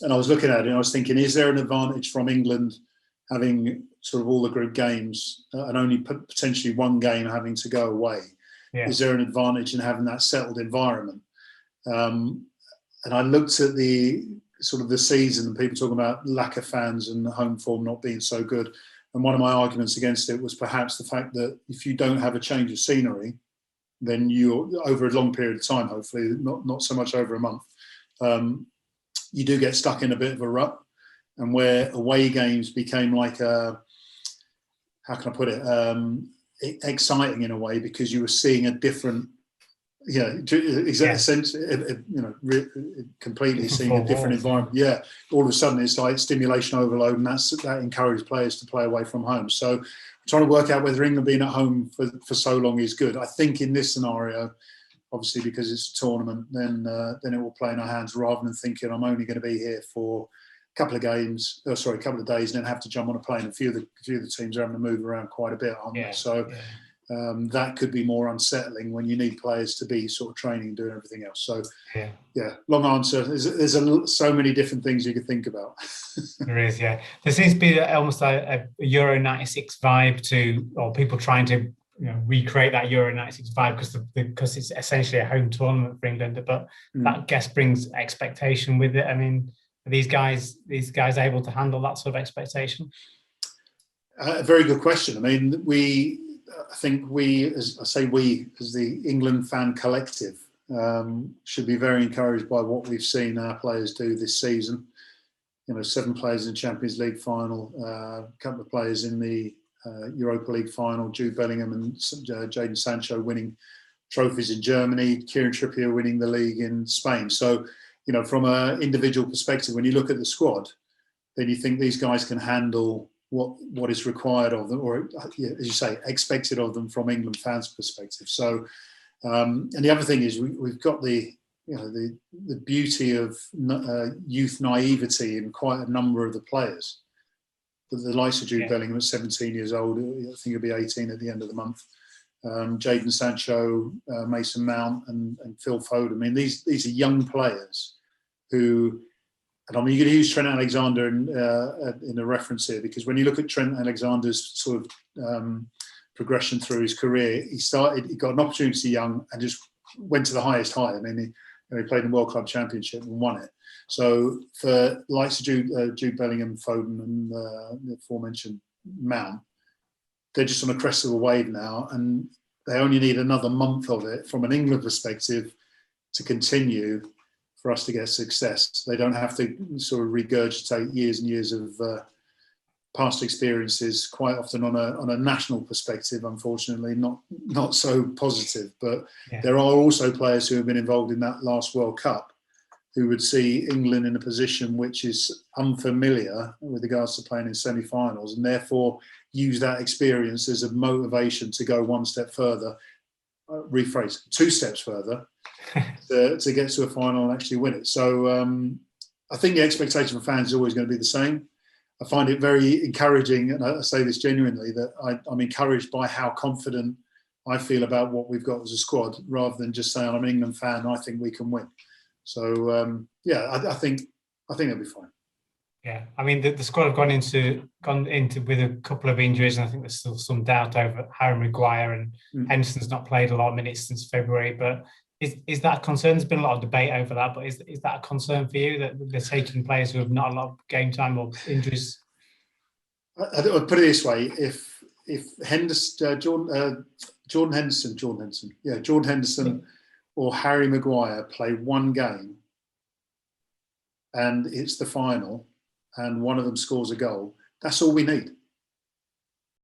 And I was looking at it and I was thinking, is there an advantage from England having sort of all the group games and only potentially one game having to go away? Yeah. Is there an advantage in having that settled environment? And I looked at the sort of the season and people talking about lack of fans and home form not being so good. And one of my arguments against it was perhaps the fact that if you don't have a change of scenery, then you're over a long period of time, hopefully not so much over a month, you do get stuck in a bit of a rut. And where away games became like a, how can I put it, exciting in a way because you were seeing a different, completely seeing a different environment. Yeah, all of a sudden it's like stimulation overload, and that encourages players to play away from home. So I'm trying to work out whether England being at home for so long is good. I think in this scenario, obviously because it's a tournament, then it will play in our hands rather than thinking I'm only going to be here for a couple of days and then have to jump on a plane. A few of the teams are having to move around quite a bit, aren't they? So that could be more unsettling when you need players to be sort of training and doing everything else. So long answer. There's so many different things you could think about. There is, yeah. There seems to be almost a Euro 96 vibe to, or people trying to recreate that Euro 96 vibe because it's essentially a home tournament for England, but that I guess brings expectation with it. I mean, are these guys able to handle that sort of expectation? A very good question. I mean, I think as the England fan collective, should be very encouraged by what we've seen our players do this season. 7 players in the Champions League final, a couple of players in the Europa League final, Jude Bellingham and Jadon Sancho winning trophies in Germany, Kieran Trippier winning the league in Spain. So, from an individual perspective, when you look at the squad, then you think these guys can handle what is required of them, or as you say, expected of them from England fans' perspective. So, and the other thing is we've got the beauty of youth naivety in quite a number of the players. The likes of Jude Bellingham at 17 years old, I think he'll be 18 at the end of the month. Jadon Sancho, Mason Mount, and Phil Foden. I mean, these are young players who, and I mean, you could use Trent Alexander in a reference here, because when you look at Trent Alexander's sort of progression through his career, he got an opportunity young and just went to the highest high. I mean, he played in the World Club Championship and won it. So for likes of Jude Bellingham, Foden, and the aforementioned Mount, they're just on a crest of a wave now, and they only need another month of it from an England perspective to continue for us to get success. They don't have to sort of regurgitate years and years of past experiences, quite often on a national perspective, unfortunately, not so positive. But there are also players who have been involved in that last World Cup who would see England in a position which is unfamiliar with regards to playing in semi-finals, and therefore use that experience as a motivation to go one step further, rephrase, 2 steps further, to get to a final and actually win it. So I think the expectation for fans is always going to be the same. I find it very encouraging, and I say this genuinely, that I'm encouraged by how confident I feel about what we've got as a squad, rather than just saying I'm an England fan and I think we can win. So I think they'll be fine. Yeah, I mean the squad have gone into with a couple of injuries, and I think there's still some doubt over Harry Maguire, and Henderson's not played a lot of minutes since February. But is that a concern? There's been a lot of debate over that, but is that a concern for you that they're taking players who have not a lot of game time or injuries? I'll put it this way: if Henderson, Jordan Henderson, or Harry Maguire play one game, and it's the final, and one of them scores a goal, that's all we need.